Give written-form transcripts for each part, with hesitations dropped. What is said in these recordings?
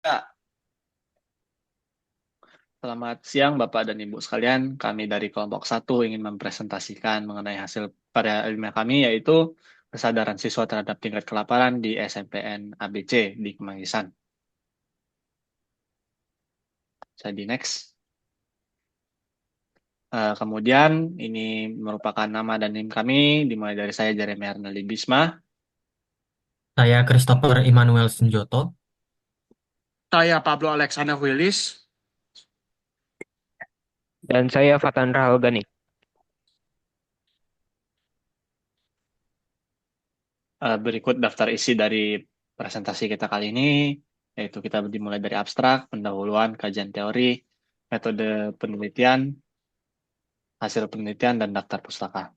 Ya, selamat siang Bapak dan Ibu sekalian. Kami dari kelompok satu ingin mempresentasikan mengenai hasil pada ilmiah kami, yaitu kesadaran siswa terhadap tingkat kelaparan di SMPN ABC di Kemanggisan. Saya di next. Kemudian ini merupakan nama dan NIM kami, dimulai dari saya Jeremy Arnaldi Bisma. Saya Christopher Immanuel Senjoto. Saya Pablo Alexander Willis. Dan saya Fatan Rahal Gani. Berikut daftar isi dari presentasi kita kali ini, yaitu kita dimulai dari abstrak, pendahuluan, kajian teori, metode penelitian, hasil penelitian, dan daftar pustaka.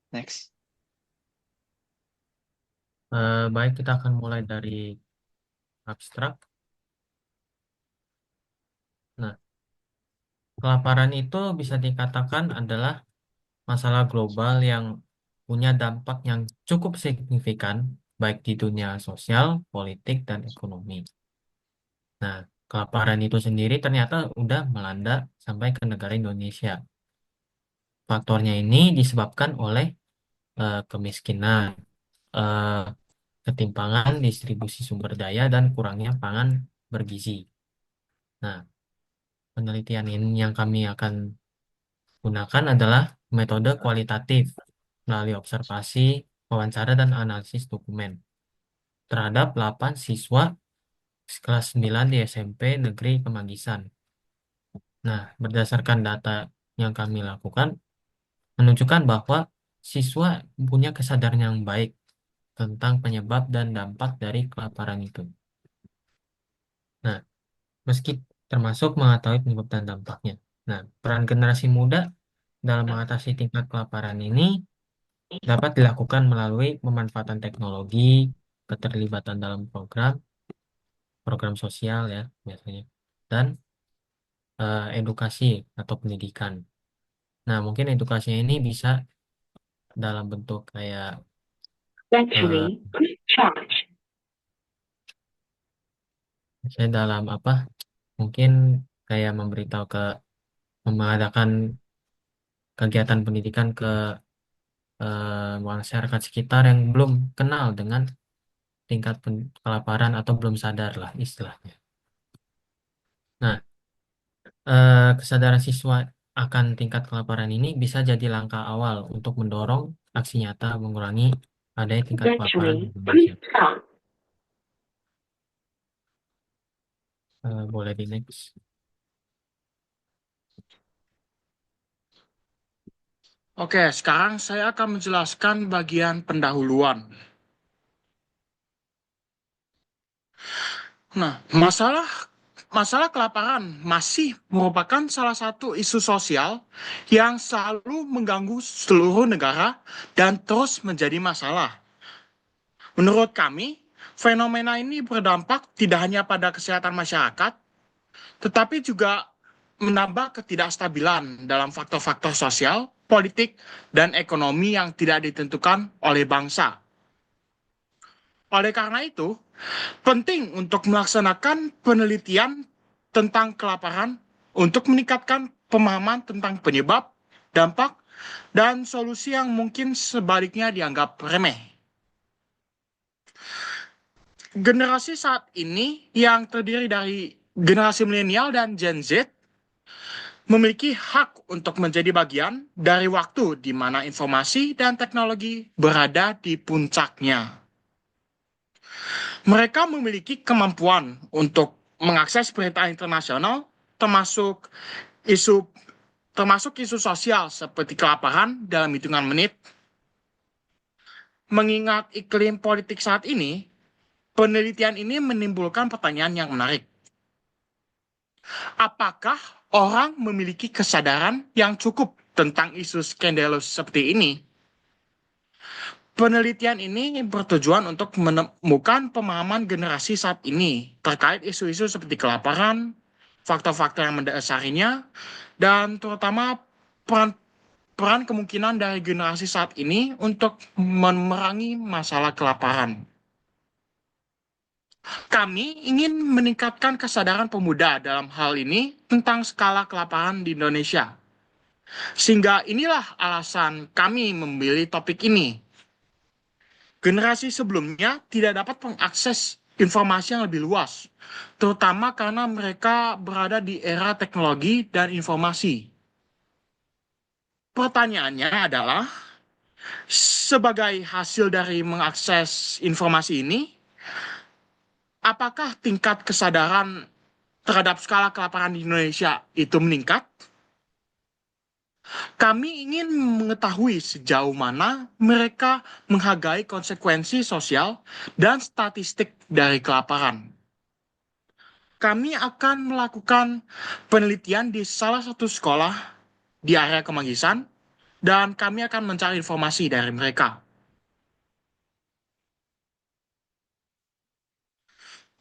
Next. Baik, kita akan mulai dari abstrak. Nah, kelaparan itu bisa dikatakan adalah masalah global yang punya dampak yang cukup signifikan, baik di dunia sosial, politik, dan ekonomi. Nah, kelaparan itu sendiri ternyata udah melanda sampai ke negara Indonesia. Faktornya ini disebabkan oleh kemiskinan, eh, ketimpangan distribusi sumber daya, dan kurangnya pangan bergizi. Nah, penelitian ini yang kami akan gunakan adalah metode kualitatif melalui observasi, wawancara, dan analisis dokumen terhadap 8 siswa kelas 9 di SMP Negeri Kemanggisan. Nah, berdasarkan data yang kami lakukan, menunjukkan bahwa siswa punya kesadaran yang baik tentang penyebab dan dampak dari kelaparan itu. Nah, meski termasuk mengetahui penyebab dan dampaknya. Nah, peran generasi muda dalam mengatasi tingkat kelaparan ini dapat dilakukan melalui pemanfaatan teknologi, keterlibatan dalam program sosial ya biasanya, dan edukasi atau pendidikan. Nah, mungkin edukasinya ini bisa dalam bentuk kayak eh, saya dalam apa? Mungkin kayak memberitahu mengadakan kegiatan pendidikan ke masyarakat sekitar yang belum kenal dengan tingkat kelaparan atau belum sadar lah istilahnya. Nah, kesadaran siswa akan tingkat kelaparan ini bisa jadi langkah awal untuk mendorong aksi nyata mengurangi adanya tingkat kelaparan di Indonesia. Boleh di next. Oke, sekarang saya akan menjelaskan bagian pendahuluan. Nah, masalah kelaparan masih merupakan salah satu isu sosial yang selalu mengganggu seluruh negara dan terus menjadi masalah. Menurut kami, fenomena ini berdampak tidak hanya pada kesehatan masyarakat, tetapi juga menambah ketidakstabilan dalam faktor-faktor sosial, politik, dan ekonomi yang tidak ditentukan oleh bangsa. Oleh karena itu, penting untuk melaksanakan penelitian tentang kelaparan untuk meningkatkan pemahaman tentang penyebab, dampak, dan solusi yang mungkin sebaliknya dianggap remeh. Generasi saat ini yang terdiri dari generasi milenial dan Gen Z memiliki hak untuk menjadi bagian dari waktu di mana informasi dan teknologi berada di puncaknya. Mereka memiliki kemampuan untuk mengakses berita internasional, termasuk isu isu sosial seperti kelaparan dalam hitungan menit. Mengingat iklim politik saat ini, penelitian ini menimbulkan pertanyaan yang menarik. Apakah orang memiliki kesadaran yang cukup tentang isu skandalus seperti ini? Penelitian ini bertujuan untuk menemukan pemahaman generasi saat ini terkait isu-isu seperti kelaparan, faktor-faktor yang mendasarinya, dan terutama peran peran kemungkinan dari generasi saat ini untuk memerangi masalah kelaparan. Kami ingin meningkatkan kesadaran pemuda dalam hal ini tentang skala kelaparan di Indonesia. Sehingga inilah alasan kami memilih topik ini. Generasi sebelumnya tidak dapat mengakses informasi yang lebih luas, terutama karena mereka berada di era teknologi dan informasi. Pertanyaannya adalah, sebagai hasil dari mengakses informasi ini, apakah tingkat kesadaran terhadap skala kelaparan di Indonesia itu meningkat? Kami ingin mengetahui sejauh mana mereka menghargai konsekuensi sosial dan statistik dari kelaparan. Kami akan melakukan penelitian di salah satu sekolah di area Kemanggisan, dan kami akan mencari informasi dari mereka.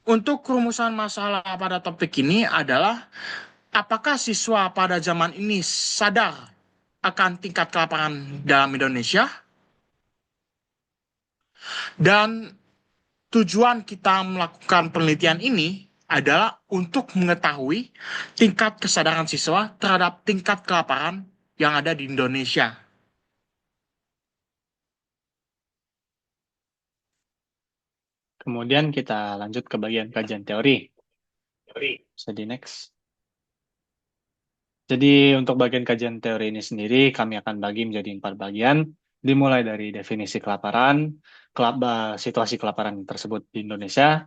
Untuk rumusan masalah pada topik ini adalah, apakah siswa pada zaman ini sadar akan tingkat kelaparan dalam Indonesia? Dan tujuan kita melakukan penelitian ini adalah untuk mengetahui tingkat kesadaran siswa terhadap tingkat kelaparan yang ada di Indonesia. Kemudian kita lanjut ke bagian kajian teori. Bisa di next. Jadi untuk bagian kajian teori ini sendiri kami akan bagi menjadi 4 bagian, dimulai dari definisi kelaparan, situasi kelaparan tersebut di Indonesia,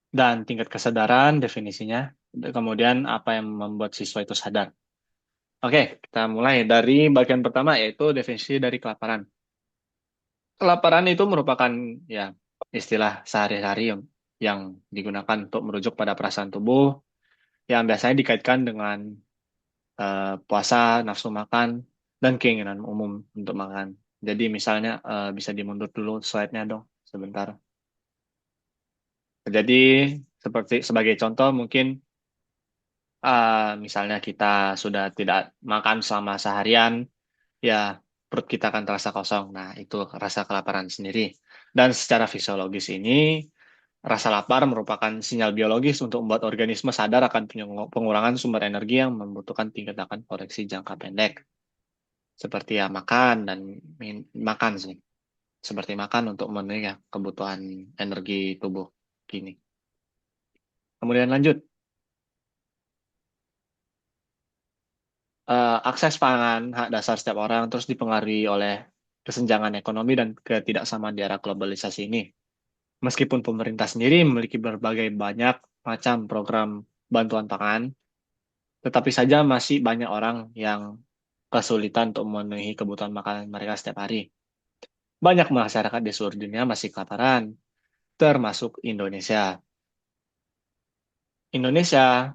dan tingkat kesadaran definisinya, kemudian apa yang membuat siswa itu sadar. Oke, kita mulai dari bagian pertama, yaitu definisi dari kelaparan. Kelaparan itu merupakan ya istilah sehari-hari yang digunakan untuk merujuk pada perasaan tubuh yang biasanya dikaitkan dengan puasa, nafsu makan, dan keinginan umum untuk makan. Jadi misalnya bisa dimundur dulu slide-nya dong sebentar. Jadi sebagai contoh mungkin misalnya kita sudah tidak makan selama seharian, ya perut kita akan terasa kosong. Nah, itu rasa kelaparan sendiri. Dan secara fisiologis ini, rasa lapar merupakan sinyal biologis untuk membuat organisme sadar akan pengurangan sumber energi yang membutuhkan tindakan koreksi jangka pendek. Seperti ya makan dan makan sih. Seperti makan untuk memenuhi ya, kebutuhan energi tubuh gini. Kemudian lanjut. Akses pangan, hak dasar setiap orang terus dipengaruhi oleh kesenjangan ekonomi dan ketidaksamaan di era globalisasi ini. Meskipun pemerintah sendiri memiliki berbagai banyak macam program bantuan pangan, tetapi saja masih banyak orang yang kesulitan untuk memenuhi kebutuhan makanan mereka setiap hari. Banyak masyarakat di seluruh dunia masih kelaparan, termasuk Indonesia. Indonesia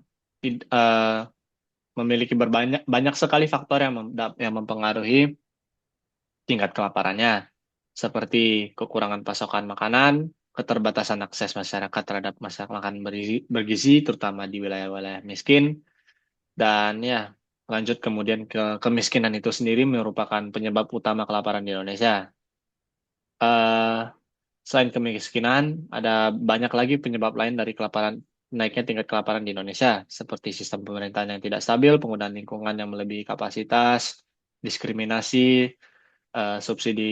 memiliki banyak sekali faktor yang mempengaruhi tingkat kelaparannya, seperti kekurangan pasokan makanan, keterbatasan akses masyarakat terhadap makanan bergizi, terutama di wilayah-wilayah miskin, dan ya lanjut kemudian ke kemiskinan itu sendiri merupakan penyebab utama kelaparan di Indonesia. Selain kemiskinan, ada banyak lagi penyebab lain dari naiknya tingkat kelaparan di Indonesia, seperti sistem pemerintahan yang tidak stabil, penggunaan lingkungan yang melebihi kapasitas, diskriminasi, subsidi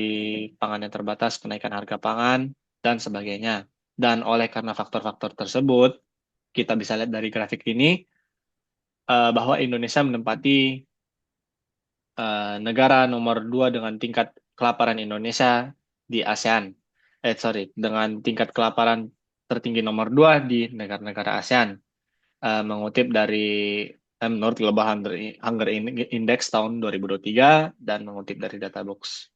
pangan yang terbatas, kenaikan harga pangan, dan sebagainya. Dan oleh karena faktor-faktor tersebut, kita bisa lihat dari grafik ini bahwa Indonesia menempati negara nomor 2 dengan tingkat kelaparan Indonesia di ASEAN. Dengan tingkat kelaparan tertinggi nomor 2 di negara-negara ASEAN. Mengutip dari menurut Global Hunger Index tahun 2023 dan mengutip dari Databox.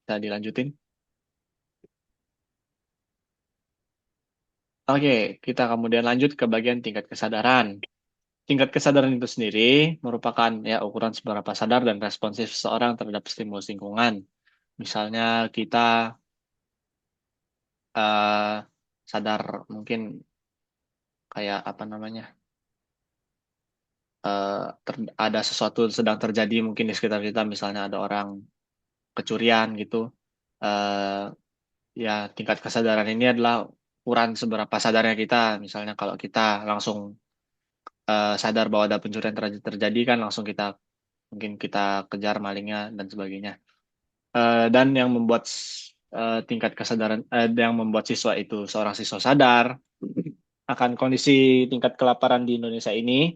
Bisa dilanjutin? Oke, kita kemudian lanjut ke bagian tingkat kesadaran. Tingkat kesadaran itu sendiri merupakan ya ukuran seberapa sadar dan responsif seseorang terhadap stimulus lingkungan. Misalnya kita sadar mungkin kayak apa namanya ada sesuatu sedang terjadi mungkin di sekitar kita, misalnya ada orang kecurian gitu. Ya tingkat kesadaran ini adalah ukuran seberapa sadarnya kita. Misalnya kalau kita langsung sadar bahwa ada pencurian terjadi kan langsung kita mungkin kita kejar malingnya dan sebagainya. Dan yang membuat tingkat kesadaran yang membuat siswa itu seorang siswa sadar akan kondisi tingkat kelaparan di Indonesia ini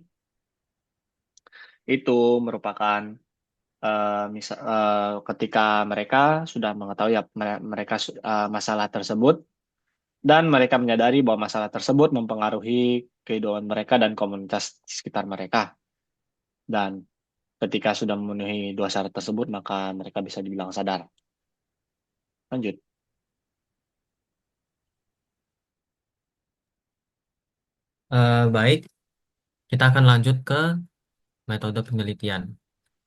itu merupakan ketika mereka sudah mengetahui ya mereka masalah tersebut dan mereka menyadari bahwa masalah tersebut mempengaruhi kehidupan mereka dan komunitas di sekitar mereka. Dan ketika sudah memenuhi dua syarat tersebut, maka mereka bisa dibilang sadar. Lanjut. Baik, kita akan lanjut ke metode penelitian.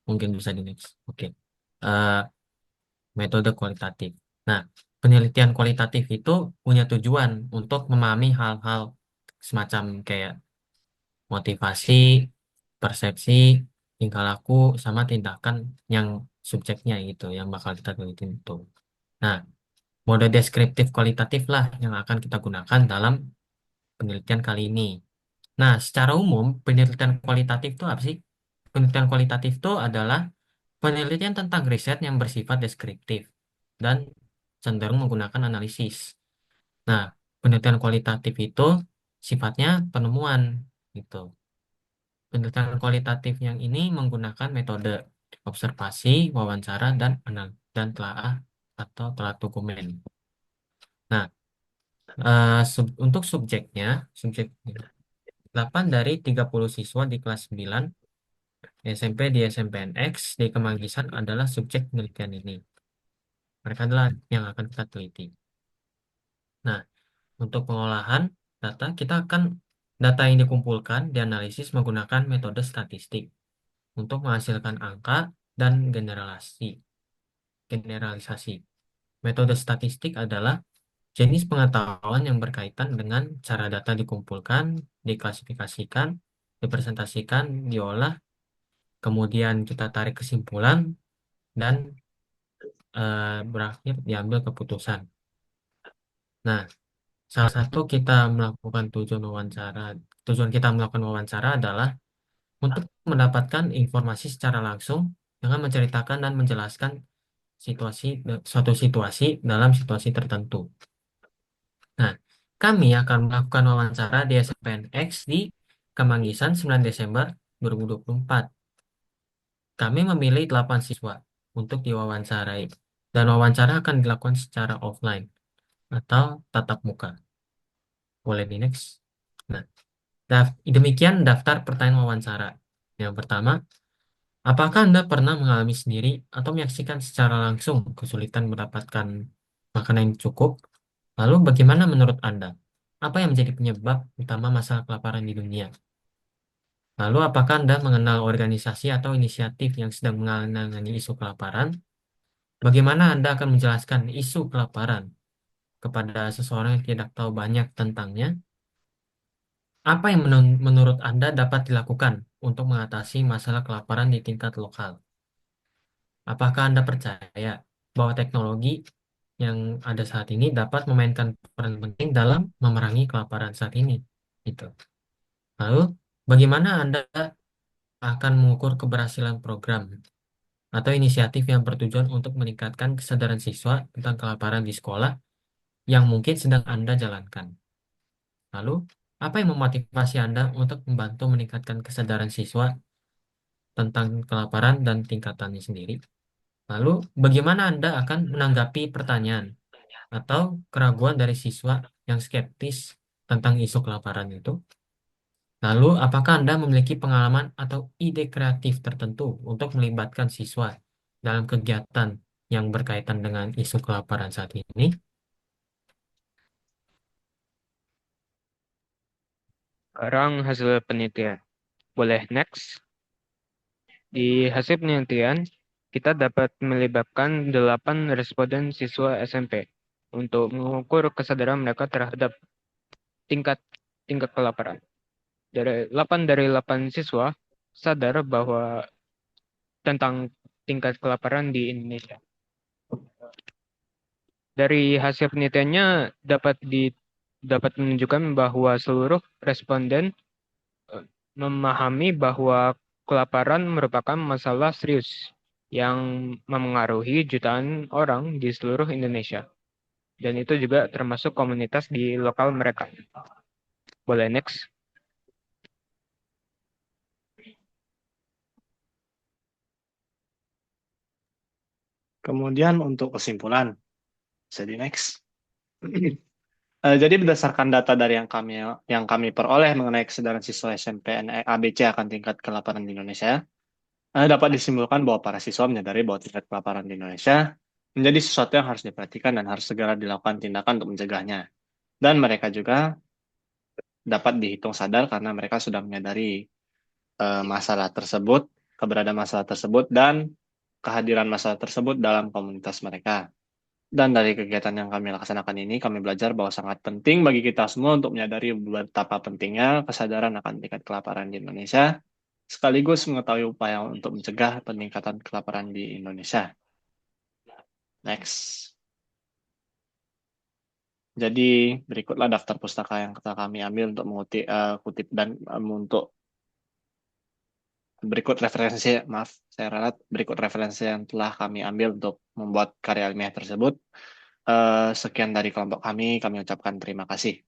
Mungkin bisa di next. Oke. Eh, Metode kualitatif. Nah, penelitian kualitatif itu punya tujuan untuk memahami hal-hal semacam kayak motivasi, persepsi, tingkah laku, sama tindakan yang subjeknya gitu, yang bakal kita teliti itu. Nah, mode deskriptif kualitatif lah yang akan kita gunakan dalam penelitian kali ini. Nah, secara umum, penelitian kualitatif itu apa sih? Penelitian kualitatif itu adalah penelitian tentang riset yang bersifat deskriptif dan cenderung menggunakan analisis. Nah, penelitian kualitatif itu sifatnya penemuan gitu. Penelitian kualitatif yang ini menggunakan metode observasi, wawancara, dan telaah atau telah dokumen. Nah, untuk subjek 8 dari 30 siswa di kelas 9 SMP di SMPNX di Kemanggisan adalah subjek penelitian ini. Mereka adalah yang akan kita teliti. Nah, untuk pengolahan data yang dikumpulkan dianalisis menggunakan metode statistik untuk menghasilkan angka dan generalisasi. Metode statistik adalah jenis pengetahuan yang berkaitan dengan cara data dikumpulkan, diklasifikasikan, dipresentasikan, diolah, kemudian kita tarik kesimpulan, dan berakhir diambil keputusan. Nah, salah satu tujuan kita melakukan wawancara adalah untuk mendapatkan informasi secara langsung dengan menceritakan dan menjelaskan suatu situasi dalam situasi tertentu. Nah, kami akan melakukan wawancara di SPNX di Kemanggisan 9 Desember 2024. Kami memilih 8 siswa untuk diwawancarai, dan wawancara akan dilakukan secara offline atau tatap muka. Boleh di next. Nah, demikian daftar pertanyaan wawancara. Yang pertama, apakah Anda pernah mengalami sendiri atau menyaksikan secara langsung kesulitan mendapatkan makanan yang cukup? Lalu bagaimana menurut Anda? Apa yang menjadi penyebab utama masalah kelaparan di dunia? Lalu apakah Anda mengenal organisasi atau inisiatif yang sedang menangani isu kelaparan? Bagaimana Anda akan menjelaskan isu kelaparan kepada seseorang yang tidak tahu banyak tentangnya? Apa yang menurut Anda dapat dilakukan untuk mengatasi masalah kelaparan di tingkat lokal? Apakah Anda percaya bahwa teknologi yang ada saat ini dapat memainkan peran penting dalam memerangi kelaparan saat ini? Gitu. Lalu, bagaimana Anda akan mengukur keberhasilan program atau inisiatif yang bertujuan untuk meningkatkan kesadaran siswa tentang kelaparan di sekolah yang mungkin sedang Anda jalankan? Lalu, apa yang memotivasi Anda untuk membantu meningkatkan kesadaran siswa tentang kelaparan dan tingkatannya sendiri? Lalu, bagaimana Anda akan menanggapi pertanyaan atau keraguan dari siswa yang skeptis tentang isu kelaparan itu? Lalu, apakah Anda memiliki pengalaman atau ide kreatif tertentu untuk melibatkan siswa dalam kegiatan yang berkaitan dengan isu kelaparan saat ini? Sekarang hasil penelitian. Boleh next. Di hasil penelitian, kita dapat melibatkan 8 responden siswa SMP untuk mengukur kesadaran mereka terhadap tingkat tingkat kelaparan. 8 dari 8 siswa sadar bahwa tentang tingkat kelaparan di Indonesia. Dari hasil penelitiannya dapat dapat menunjukkan bahwa seluruh responden memahami bahwa kelaparan merupakan masalah serius yang memengaruhi jutaan orang di seluruh Indonesia. Dan itu juga termasuk komunitas di lokal mereka. Boleh next. Kemudian untuk kesimpulan, jadi next. Jadi berdasarkan data dari yang kami peroleh mengenai kesadaran siswa SMP ABC akan tingkat kelaparan di Indonesia, dapat disimpulkan bahwa para siswa menyadari bahwa tingkat kelaparan di Indonesia menjadi sesuatu yang harus diperhatikan dan harus segera dilakukan tindakan untuk mencegahnya. Dan mereka juga dapat dihitung sadar karena mereka sudah menyadari masalah tersebut, keberadaan masalah tersebut, dan kehadiran masalah tersebut dalam komunitas mereka. Dan dari kegiatan yang kami laksanakan ini, kami belajar bahwa sangat penting bagi kita semua untuk menyadari betapa pentingnya kesadaran akan tingkat kelaparan di Indonesia, sekaligus mengetahui upaya untuk mencegah peningkatan kelaparan di Indonesia. Next. Jadi berikutlah daftar pustaka yang kami ambil untuk mengutip kutip dan untuk saya ralat berikut referensi yang telah kami ambil untuk membuat karya ilmiah tersebut. Sekian dari kelompok kami ucapkan terima kasih.